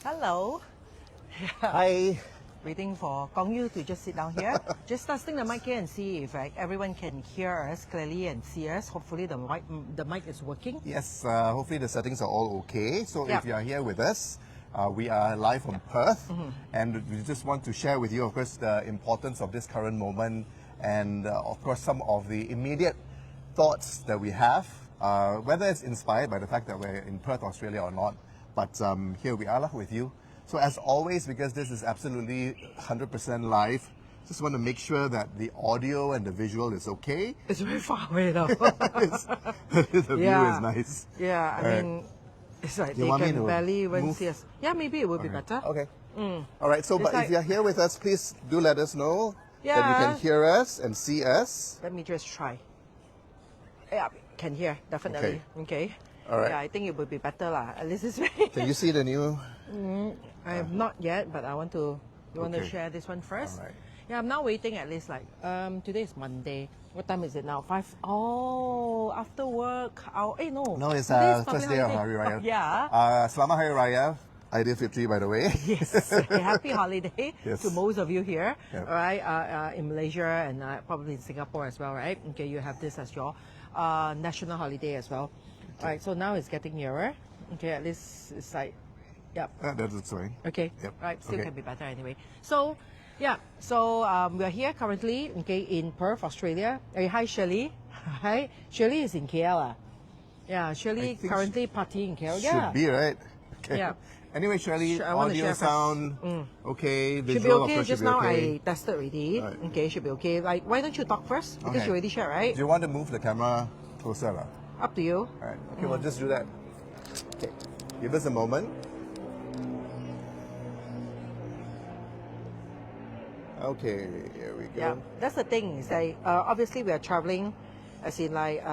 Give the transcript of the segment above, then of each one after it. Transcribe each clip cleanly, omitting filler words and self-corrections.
Hello. Hi. Waiting for Gong Yu to just sit down here. Just testing the mic here and see if everyone can hear us clearly and see us. Hopefully the mic is working. Yes, hopefully the settings are all okay. So Yeah. if you are here with us, we are live from Perth, and we just want to share with you, of course, the importance of this current moment, and of course some of the immediate thoughts that we have, whether it's inspired by the fact that we're in Perth, Australia or not. But here we are with you. So as always, because this is absolutely 100% live, just want to make sure that the audio and the visual is okay. It's very far away though. The view is nice. Yeah, I mean, it's like You they want me can to barely even move? see us. Yeah, maybe it would be better. Okay. All right. So, It's but like- if you're here with us, please do let us know that you Yeah. can hear us and see us. Let me just try. Yeah, can hear, definitely. Okay. All right. Yeah, I think it would be better lah. At least it's very... Can you see the new? I have not yet, but I want to. You want to Okay. share this one first? All right. Yeah, I'm now waiting at least like today is Monday. What time is it now? 5. Oh, after work. No. No, it's Today is first public day of holiday. Hari Raya. Yeah. Selamat Hari Raya. Aidilfitri, by the way. Yes. Happy holiday Yes. to most of you here. Yep. All right. In Malaysia and probably in Singapore as well, right? Okay, you have this as your national holiday as well. All right. So now it's getting nearer. Okay, at least it's like, yeah. That's fine. Okay. Yep. Right. Still Okay. can be better anyway. So, yeah. So we are here currently, okay, in Perth, Australia. Hi, Shirley. Hi. Shirley is in KL. Yeah. Shirley I think currently partying in KL. Should Yeah. be right. Okay. Yeah. Anyway, Shirley, I want to audio, share first. sound, okay. Should be Visual, of okay. course, Just should be now okay. I tested already. Right. Okay, should be okay. Like, why don't you talk first? Because Okay. you already shared, right? Do you want to move the camera closer? Lah? Up to you. All right. Okay, we'll just do that. Okay. Give us a moment. Okay, here we go. Yeah, that's the thing. Is like obviously we are traveling, as in like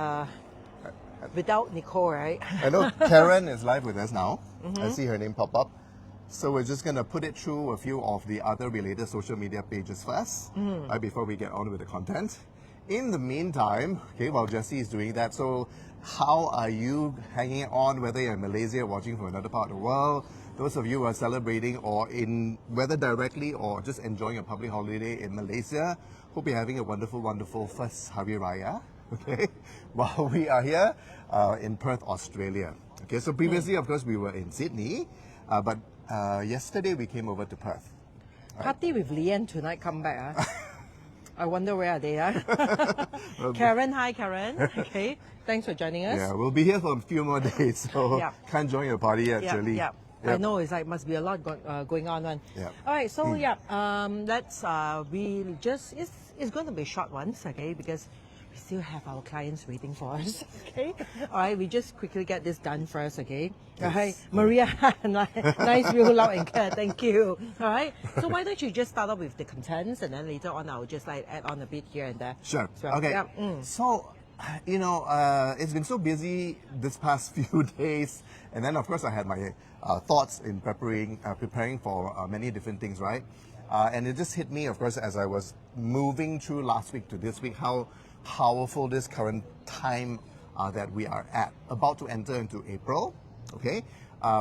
without Nicole, right? I know Karen is live with us now. Mm-hmm. I see her name pop up. So we're just going to put it through a few of the other related social media pages first, Mm-hmm. right, before we get on with the content. In the meantime, okay, while Jessie is doing that, so how are you hanging on, whether you're in Malaysia or watching from another part of the world? Those of you who are celebrating or in, whether directly or just enjoying a public holiday in Malaysia, hope you're having a wonderful, wonderful first Hari Raya, okay? While we are here in Perth, Australia. Okay, so previously, of course, we were in Sydney, but yesterday we came over to Perth. Party with Leanne tonight. Come back. I wonder where are they? Karen, hi Karen. Okay, thanks for joining us. Yeah, we'll be here for a few more days, so Yeah. can't join your party yet, Yeah, Shirley. yeah. I know it's like must be a lot going on. Yeah. All right, so let's we just it's going to be short ones, okay? Because we still have our clients waiting for us. Okay. All right, we just quickly get this done first, okay? Yes. Hi, Maria. Nice, real loud and clear. Thank you. All right. So why don't you just start off with the contents, and then later on I'll just like add on a bit here and there. Sure. So, Okay. yeah, So, you know, it's been so busy this past few days, and then of course I had my thoughts in preparing for many different things, right? And it just hit me, of course, as I was moving through last week to this week, how powerful this current time that we are at, about to enter into April, okay,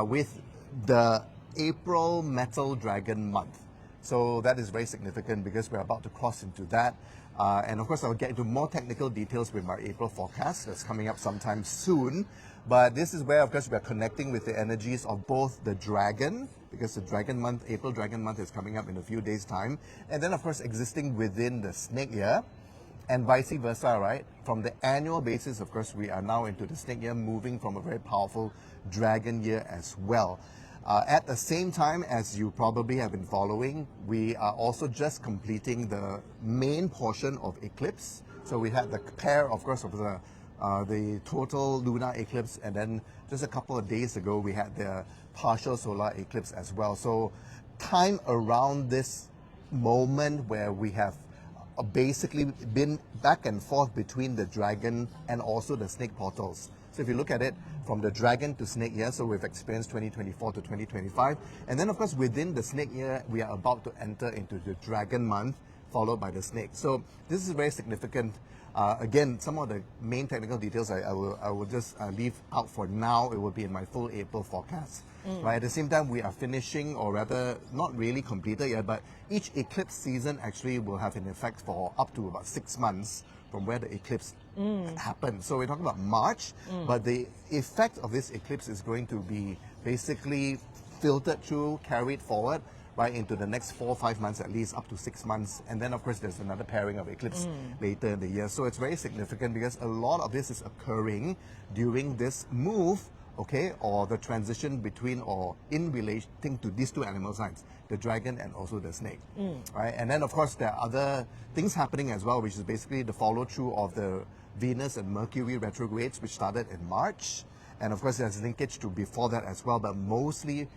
with the April Metal Dragon month. So that is very significant because we're about to cross into that. And of course, I'll get into more technical details with my April forecast that's coming up sometime soon. But this is where, of course, we're connecting with the energies of both the dragon, because the dragon month, April Dragon month is coming up in a few days' time. And then, of course, existing within the snake year. And vice versa, right? From the annual basis, of course, we are now into the snake year, moving from a very powerful dragon year as well. At the same time, as you probably have been following, we are also just completing the main portion of eclipse. So we had the pair, of course, of the total lunar eclipse, and then just a couple of days ago, we had the partial solar eclipse as well. So time around this moment where we have basically been back and forth between the dragon and also the snake portals. So if you look at it from the dragon to snake year, so we've experienced 2024 to 2025. And then of course within the snake year, we are about to enter into the dragon month, followed by the snake. So this is very significant Again, some of the main technical details I will just leave out for now. It will be in my full April forecast. Right, at the same time, we are finishing, or rather, not really completed yet, but each eclipse season actually will have an effect for up to about 6 months from where the eclipse happened. So we're talking about March, but the effect of this eclipse is going to be basically filtered through, carried forward, right into the next 4 or 5 months, at least up to 6 months. And then of course there's another pairing of eclipse later in the year. So it's very significant because a lot of this is occurring during this move, okay, or the transition between or in relating to these two animal signs, the dragon and also the snake, right? And then of course there are other things happening as well, which is basically the follow through of the Venus and Mercury retrogrades, which started in March. And of course there's linkage to before that as well, but mostly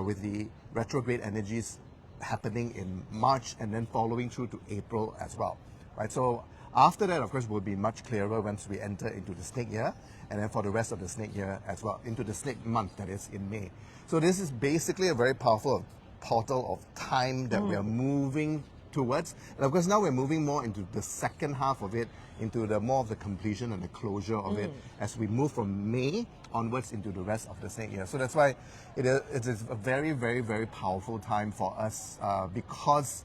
with the retrograde energies happening in March and then following through to April as well, right? So after that, of course, will be much clearer once we enter into the snake year, and then for the rest of the snake year as well, into the snake month, that is in May. So this is basically a very powerful portal of time that we are moving towards. And of course, now we're moving more into the second half of it, into the more of the completion and the closure of it as we move from May onwards into the rest of the snake year. So that's why it is a very, very, very powerful time for us because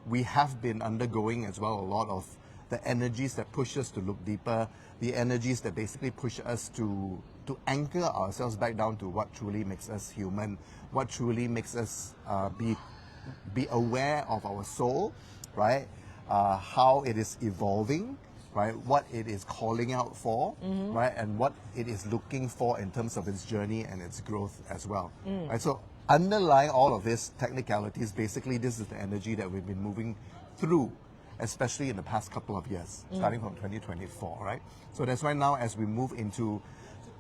we have been undergoing as well a lot of the energies that push us to look deeper, the energies that basically push us to anchor ourselves back down to what truly makes us human, what truly makes us be aware of our soul, right? How it is evolving, right? What it is calling out for, right? And what it is looking for in terms of its journey and its growth as well, right? So underlying all of this technicalities, basically this is the energy that we've been moving through, especially in the past couple of years, starting from 2024, right? So that's why now as we move into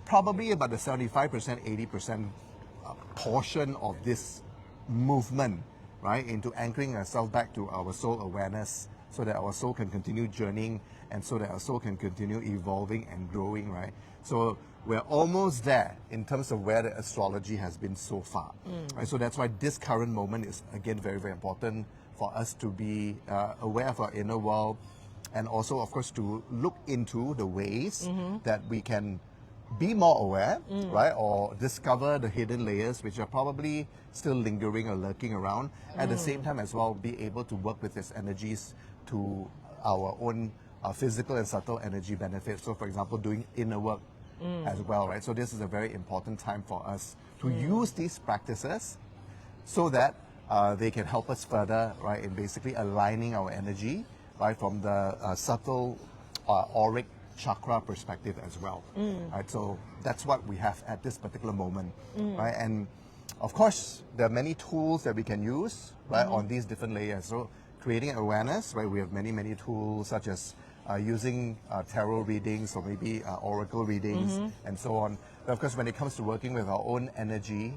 probably about the 75%, 80% portion of this movement, right, into anchoring ourselves back to our soul awareness so that our soul can continue journeying and so that our soul can continue evolving and growing, right? So we're almost there in terms of where the astrology has been so far, right? So that's why this current moment is, again, very, very important for us to be aware of our inner world and also, of course, to look into the ways that we can be more aware, right, or discover the hidden layers which are probably still lingering or lurking around. At the same time as well, be able to work with these energies to our own physical and subtle energy benefits. So for example, doing inner work as well, right? So this is a very important time for us to use these practices so that they can help us further, right, in basically aligning our energy, right, from the subtle auric chakra perspective as well, right? So that's what we have at this particular moment, right? And of course, there are many tools that we can use, right, on these different layers. So creating awareness, right? We have many, many tools such as using tarot readings or maybe oracle readings and so on. But of course, when it comes to working with our own energy,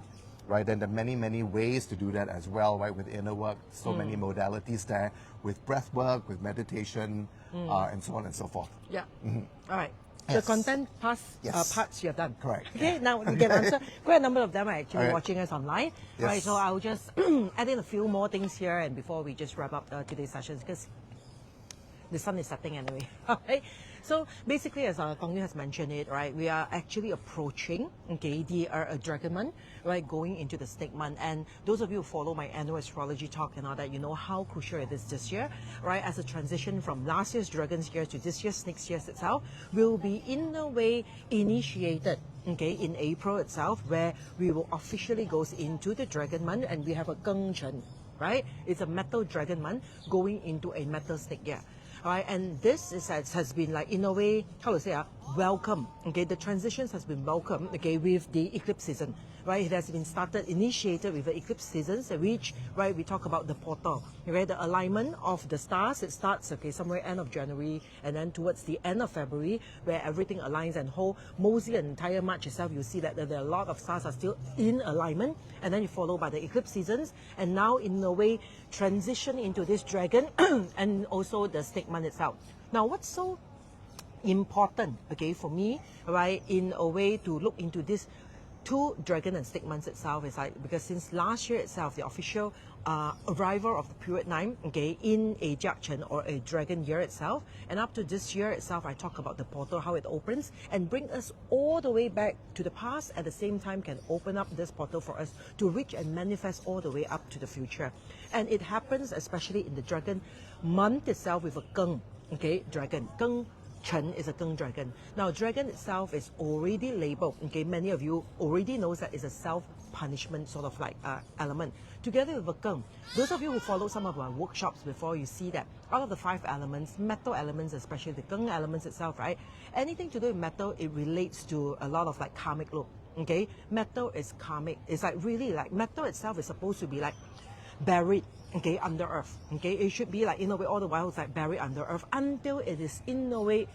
right, then there are many, many ways to do that as well, right, with inner work, so many modalities there, with breath work, with meditation, and so on and so forth. Yeah. All right. Yes. The content parts you have done. Correct. Okay, now we can answer. Quite a number of them are actually watching us online. Yes. Right, so I'll just add in a few more things here and before we just wrap up today's sessions because the sun is setting anyway. Alright. So basically, as Kong Yu has mentioned it, right, we are actually approaching, okay, the dragon month, right, going into the snake month. And those of you who follow my annual astrology talk and all that, you know how crucial it is this year, right? As a transition from last year's dragon's year to this year's snake's year itself, will be in a way initiated, okay, in April itself, where we will officially goes into the dragon month and we have a Geng Chen, right? It's a metal dragon month going into a metal snake year. Right, and this has been like, in a way, how to say, welcome. Okay, the transitions has been welcome. Okay, with the eclipse season, right? It has been initiated with the eclipse seasons, which, right, we talk about the portal, right? The alignment of the stars. It starts, okay, somewhere end of January, and then towards the end of February, where everything aligns and whole. Mostly the entire March itself, you see that there are a lot of stars are still in alignment, and then you follow by the eclipse seasons, and now in a way transition into this dragon and also the snake month itself. Now, what's so important, okay, for me, right, in a way to look into this 2 dragon and stick months itself is like, because since last year itself, the official arrival of the period 9, okay, in a Jiachen or a dragon year itself, and up to this year itself, I talk about the portal, how it opens and bring us all the way back to the past, at the same time can open up this portal for us to reach and manifest all the way up to the future. And it happens especially in the dragon month itself with a Geng, okay, dragon. Geng Chen is a Geng dragon. Now, dragon itself is already labeled, okay, many of you already knows that it's a self-punishment sort of like element. Together with a Geng, those of you who follow some of our workshops before, you see that out of the 5 elements, metal elements, especially the Geng elements itself, right? Anything to do with metal, it relates to a lot of like karmic loop, okay? Metal is karmic. It's like really like metal itself is supposed to be like buried, okay, under earth, okay? It should be like, in a way, all the while it's like buried under earth until it is in a way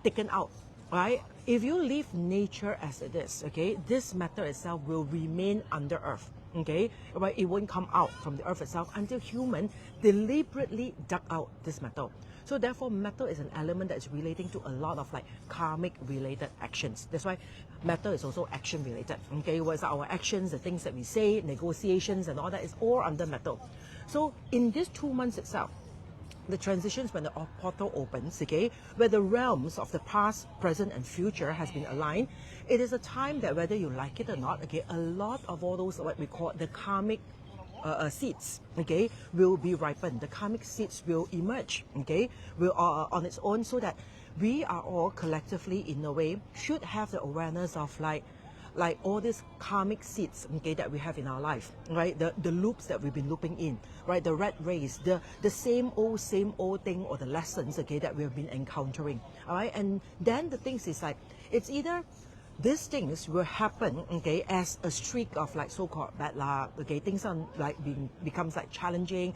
taken out, right? If you leave nature as it is, okay, this metal itself will remain under earth, okay? Right? It won't come out from the earth itself until human deliberately dug out this metal. So therefore, metal is an element that is relating to a lot of like karmic related actions. That's why metal is also action related. Okay, what's our actions, the things that we say, negotiations and all that is all under metal. So in these 2 months itself, the transitions when the portal opens, okay, where the realms of the past, present and future has been aligned, it is a time that whether you like it or not, okay, a lot of all those what we call the karmic seeds, okay, will be ripened. The karmic seeds will emerge, okay, will on its own, so that we are all collectively, in a way, should have the awareness of like all these karmic seeds, okay, that we have in our life, right? The loops that we've been looping in, right? The rat race, the same old thing, or the lessons, okay, that we have been encountering, all right? And then the things is like, it's either these things will happen, okay, as a streak of like so-called bad luck, okay, things are like becomes like challenging,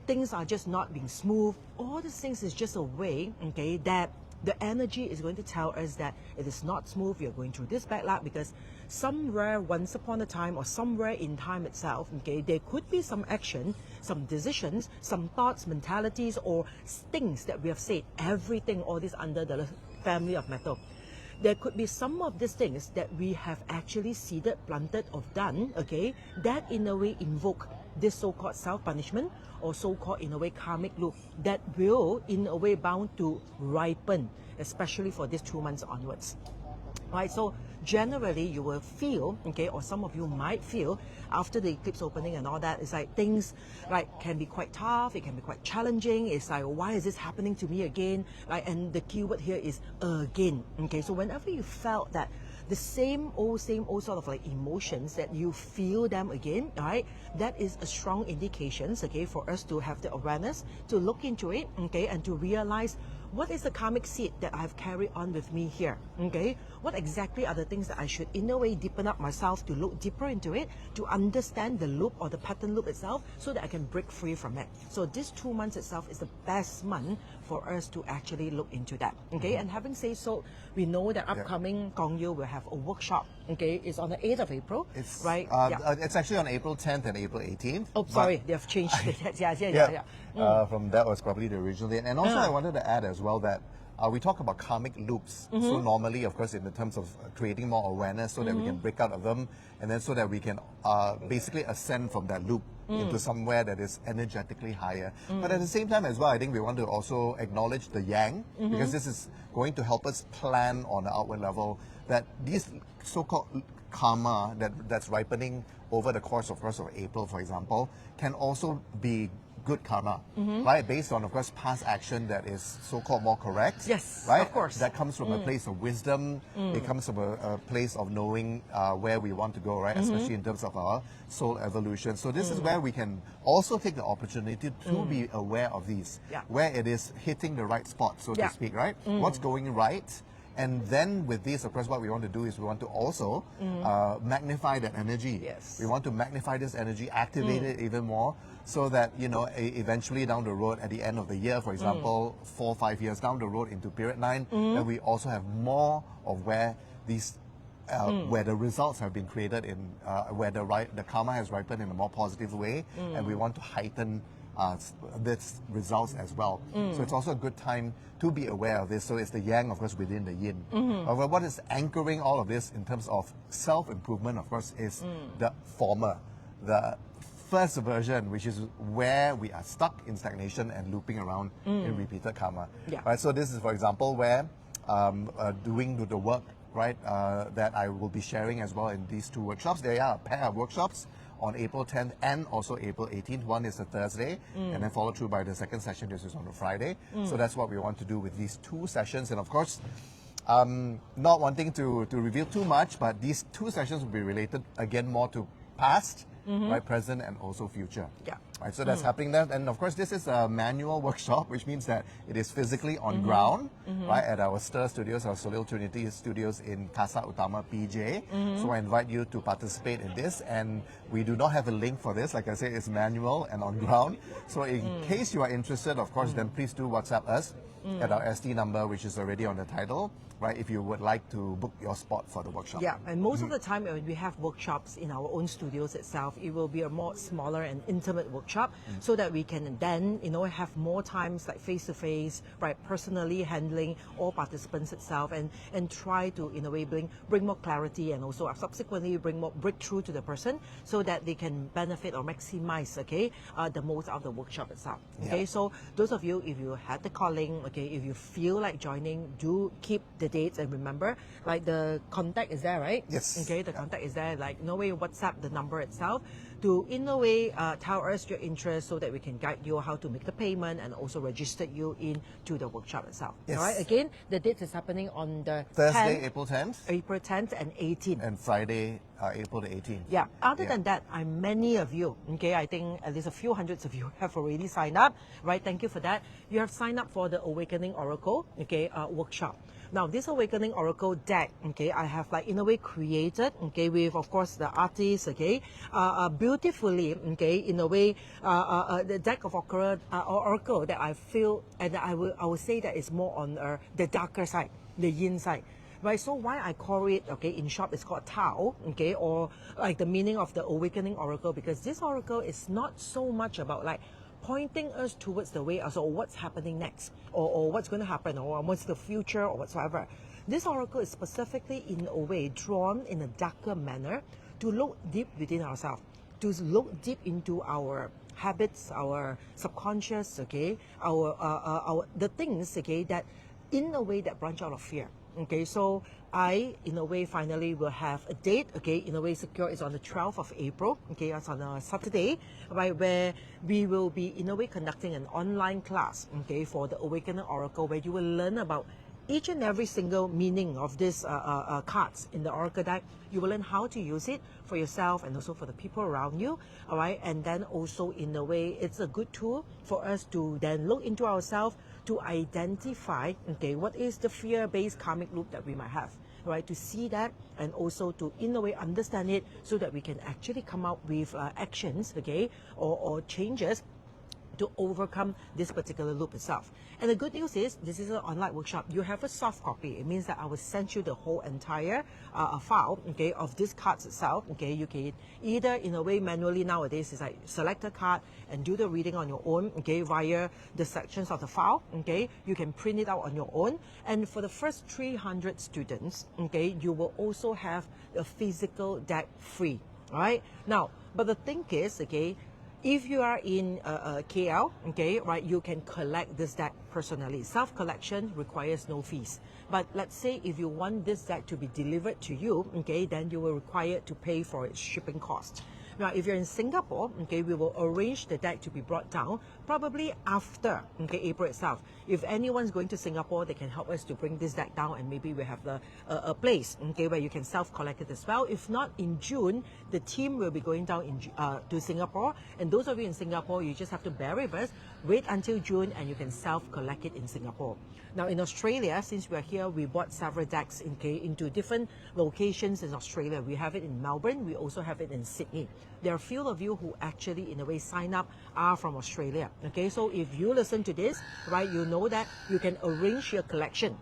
things are just not being smooth. All these things is just a way, okay, that the energy is going to tell us that it is not smooth, you're going through this bad luck, because somewhere once upon a time or somewhere in time itself, okay, there could be some action, some decisions, some thoughts, mentalities, or things that we have said, everything, all this under the family of metal. There could be some of these things that we have actually seeded, planted, or done, okay, that in a way invoke this so-called self-punishment, or so-called in a way karmic loop, that will in a way bound to ripen, especially for these 2 months onwards. Right, so generally you will feel, okay, or some of you might feel after the eclipse opening and all that, it's like things like can be quite tough, it can be quite challenging. It's like, why is this happening to me again? Like, and the keyword here is again. Okay, so whenever you felt that the same old sort of like emotions, that you feel them again, right, that is a strong indication, okay, for us to have the awareness to look into it, okay, and to realize what is the karmic seed that I've carried on with me here, okay? What exactly are the things that I should in a way deepen up myself to look deeper into it, to understand the loop or the pattern loop itself, so that I can break free from it. So this 2 months itself is the best month for us to actually look into that, okay? And having said so, we know that upcoming Gong Yu will have a workshop, okay? It's on the 8th of April, it's, right? It's actually on April 10th and April 18th. Oh, sorry, they have changed the dates. Yeah. From that was probably the original date. And also I wanted to add as well that we talk about karmic loops. So normally, of course, in the terms of creating more awareness so that we can break out of them, and then so that we can basically ascend from that loop into somewhere that is energetically higher. But at the same time as well, I think we want to also acknowledge the yang, because this is going to help us plan on the outward level that these so-called karma that's ripening over the course of April, for example, can also be good karma, right? Based on, of course, past action that is so-called more correct. Yes, right? of course. That comes from a place of wisdom. It comes from a place of knowing where we want to go, right? Especially in terms of our soul evolution. So this is where we can also take the opportunity to be aware of these, where it is hitting the right spot, so to speak, right? What's going right? And then with this, of course, what we want to do is we want to also magnify that energy. Yes. We want to magnify this energy, activate it even more, so that, you know, eventually down the road, at the end of the year, for example, 4 or 5 years down the road into period 9, then we also have more of where these where the results have been created in, where the karma has ripened in a more positive way, and we want to heighten this results as well. So it's also a good time to be aware of this. So it's the yang, of course, within the yin. However, what is anchoring all of this in terms of self-improvement, of course, is the former, the first version, which is where we are stuck in stagnation and looping around in repeated karma. Yeah. Right. So this is, for example, where doing the work, right, that I will be sharing as well in these two workshops. There are a pair of workshops on April 10th and also April 18th. One is a Thursday, and then followed through by the second session, this is on a Friday. So that's what we want to do with these two sessions. And of course, not wanting to reveal too much, but these two sessions will be related again more to past, right, present, and also future. Yeah. Right, so that's happening there. And of course, this is a manual workshop, which means that it is physically on ground, right, at our STIR studios, our Solil Trinity studios in Casa Utama, PJ. So I invite you to participate in this. And we do not have a link for this. Like I said, it's manual and on ground. So in case you are interested, of course, then please do WhatsApp us at our ST number, which is already on the title, right, if you would like to book your spot for the workshop. Yeah, and most of the time when we have workshops in our own studios itself, it will be a more smaller and intimate workshop, so that we can then, have more times like face-to-face, right, personally handling all participants itself, and try to, in a way, bring more clarity, and also subsequently bring more breakthrough to the person, so that they can benefit or maximize, the most out of the workshop itself. Okay, so those of you, if you had the calling, if you feel like joining, do keep the dates, and remember, like, the contact is there, right? Yes. Okay, the contact is there, like, no way WhatsApp the number itself to, in a way, tell us your interest, so that we can guide you how to make the payment and also register you into the workshop itself. Yes. All right, again, the date is happening on the Thursday, 10th, April 10th, April 10th and 18th. and Friday, April the 18th. Yeah, other than that, many of you, I think at least a few hundreds of you have already signed up, right? Thank you for that. You have signed up for the Awakening Oracle, workshop. Now, this Awakening Oracle deck, I have, like, in a way, created, with, of course, the artists, beautifully, in a way, the deck of Oracle that I feel, and I will say that it's more on the darker side, the yin side. Right, so why I call it, in short, it's called Tao, or like the meaning of the Awakening Oracle, because this Oracle is not so much about, like, pointing us towards the way, also what's happening next, or what's going to happen, or what's the future, or whatsoever. This Oracle is specifically, in a way, drawn in a darker manner to look deep within ourselves, to look deep into our habits, our subconscious, our the things, that in a way that branch out of fear. So I, in a way, finally will have a date, in a way secure. It's on the 12th of April, it's on a Saturday, right, where we will be, in a way, conducting an online class, for the Awakening Oracle, where you will learn about each and every single meaning of these cards in the Oracle deck. You will learn how to use it for yourself and also for the people around you, all right? And then also, in a way, it's a good tool for us to then look into ourselves, to identify, what is the fear-based karmic loop that we might have, right? To see that, and also to, in a way, understand it, so that we can actually come up with actions, or changes to overcome this particular loop itself. And the good news is, this is an online workshop. You have a soft copy. It means that I will send you the whole entire file, of these cards itself. You can either, in a way, manually nowadays, is like select a card and do the reading on your own, via the sections of the file. You can print it out on your own. And for the first 300 students, you will also have a physical deck free. All right. Now, but the thing is, if you are in KL, right, you can collect this deck personally. Self-collection requires no fees. But let's say if you want this deck to be delivered to you, then you will require to pay for its shipping cost. Now, if you're in Singapore, we will arrange the deck to be brought down probably after April itself. If anyone's going to Singapore, they can help us to bring this deck down, and maybe we have a place where you can self-collect it as well. If not, in June, the team will be going down to Singapore, and those of you in Singapore, you just have to bear with us, wait until June, and you can self-collect it in Singapore. Now, in Australia, since we're here, we bought several decks into different locations in Australia. We have it in Melbourne. We also have it in Sydney. There are a few of you who actually, in a way, sign up are from Australia. So if you listen to this, right, you know that you can arrange your collection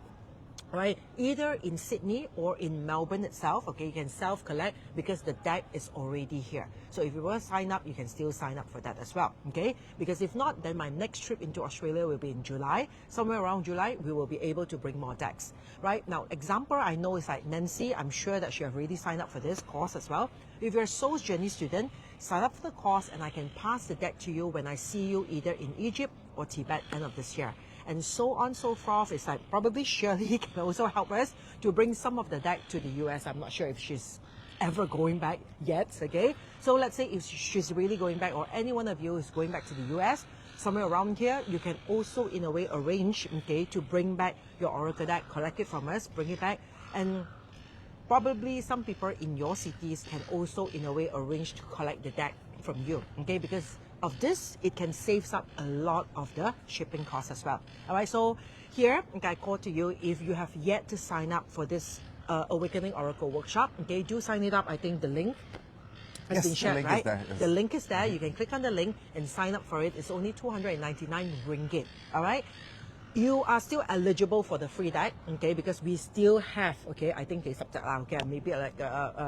right? Either in Sydney or in Melbourne itself, okay, you can self-collect because the deck is already here. So if you want to sign up, you can still sign up for that as well, okay? Because if not, then my next trip into Australia will be in July. Somewhere around July, we will be able to bring more decks, right? Now, example I know is like Nancy, I'm sure that she have already signed up for this course as well. If you're a Soul's Journey student, sign up for the course and I can pass the deck to you when I see you either in Egypt or Tibet end of this year. And so on so forth. It's like probably Shirley can also help us to bring some of the deck to the US. I'm not sure if she's ever going back yet, okay? So let's say if she's really going back or any one of you is going back to the US, somewhere around here, you can also in a way arrange, okay, to bring back your Oracle deck, collect it from us, bring it back. And probably some people in your cities can also in a way arrange to collect the deck from you, okay? Because of this, it can save up a lot of the shipping costs as well. All right, so here, okay, I call to you if you have yet to sign up for this Awakening Oracle workshop, okay, do sign it up. I think the link has been shared, right? Yes. The link is there. You can click on the link and sign up for it. It's only 299 ringgit, all right? You are still eligible for the free deck, okay, because we still have, okay, I think they subject, okay, maybe like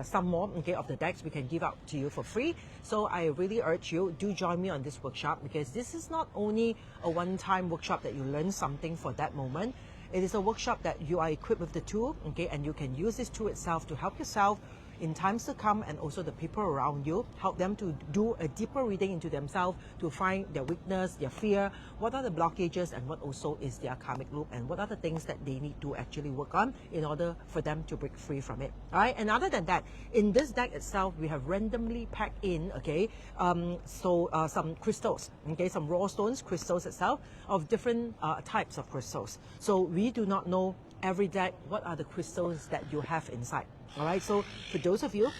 some more, okay, of the decks we can give out to you for free. So I really urge you, do join me on this workshop because this is not only a one-time workshop that you learn something for that moment. It is a workshop that you are equipped with the tool, okay, and you can use this tool itself to help yourself in times to come and also the people around you, help them to do a deeper reading into themselves to find their weakness, their fear, what are the blockages and what also is their karmic loop and what are the things that they need to actually work on in order for them to break free from it. All right, and other than that, in this deck itself, we have randomly packed in, okay, some crystals, okay, some raw stones, crystals itself of different types of crystals. So we do not know every deck what are the crystals that you have inside. All right, so for those of you,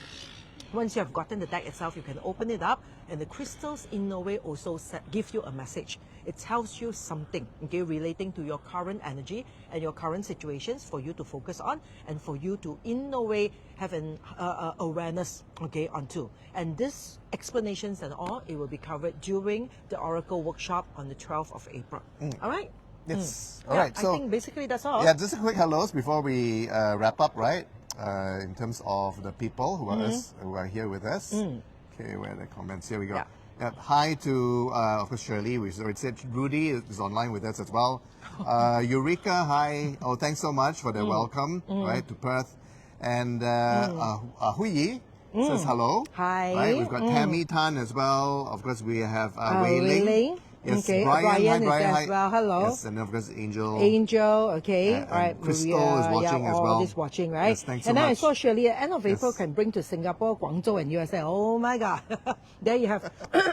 once you have gotten the deck itself, you can open it up and the crystals in a way also give you a message. It tells you something, okay, relating to your current energy and your current situations for you to focus on and for you to in a way have an awareness, okay, onto. And this explanations and all, it will be covered during the Oracle workshop on the 12th of April. All right? Yes. Yeah, All right. So I think basically that's all. yeah, just a quick hellos before we wrap up, right? In terms of the people who are here with us. Okay, where are the comments? Here we go. Yeah. Hi to, of course, Shirley. We already said Rudy is online with us as well. Eureka, hi. Oh, thanks so much for the welcome, right, to Perth. And Hui Yi says hello. Hi. Right, we've got Tammy Tan as well. Of course, we have Wei Ling. Yes, okay. Brian, Brian hi, is Brian, there hi. as well. Hello. Yes, and of course Angel. Angel, okay. And All right. Crystal Maria, is watching yeah, as all well. this watching, right? Yes, thanks so and then much. I saw Shirley at end of April Yes. can bring to Singapore, Guangzhou, and USA. Oh my God. There you have.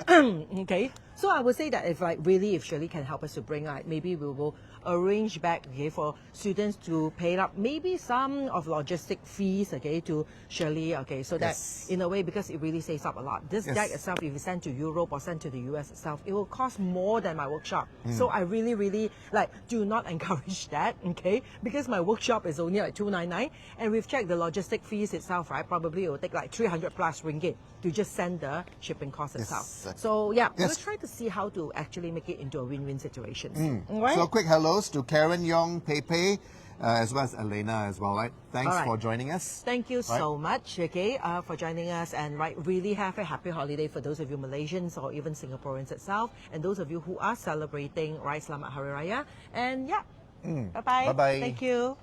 Okay. So I would say that if like really, if Shirley can help us to bring, like maybe we will arrange back, okay, for students to pay up maybe some of logistic fees, okay, to Shirley, okay, so that Yes. in a way, because it really saves up a lot. This Yes. deck itself, if you send to Europe or send to the US itself, it will cost more than my workshop. So I really like do not encourage that, okay, because my workshop is only like 299, and we've checked the logistic fees itself, right? Probably it will take like 300 plus ringgit to just send the shipping cost itself. Yes. So yeah, Yes. we'll try to see how to actually make it into a win-win situation. All right? So quick hellos to Karen Yong, Pepe, as well as Elena as well, right? Thanks All right. for joining us. Thank you Right. so much, okay, for joining us, and right, really have a happy holiday for those of you Malaysians or even Singaporeans itself, and those of you who are celebrating, right, Selamat Hari Raya, and yeah, bye-bye. Bye-bye. Thank you.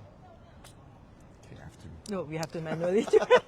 Okay, I have to... No, we have to manually do it.